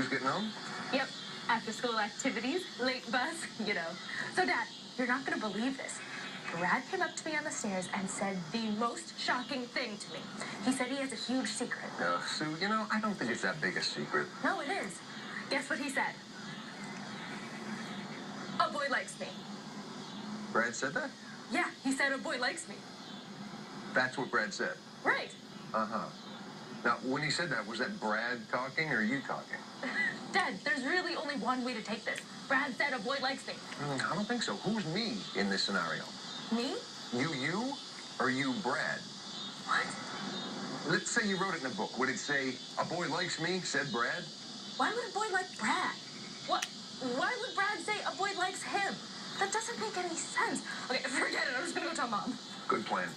just getting home? Yep. After school activities, late bus, you know. So, Dad, you're not going to believe this. Brad came up to me on the stairs and said the most shocking thing to me. He said he has a huge secret. Sue, you know, I don't think it's that big a secret. No, it is. Guess what he said? A boy likes me. Brad said that? Yeah, he said a boy likes me. That's what Brad said? Right. Uh-huh. Now, when he said that, was that Brad talking or you talking? Dad, there's really only one way to take this. Brad said a boy likes me. I don't think so. Who's me in this scenario? Me? You, or you, Brad? What? Let's say you wrote it in a book. Would it say, a boy likes me, said Brad? Why would a boy like Brad? What? Why would Brad say a boy likes him? That doesn't make any sense. Okay, forget it. I'm just gonna go tell Mom. Good plan.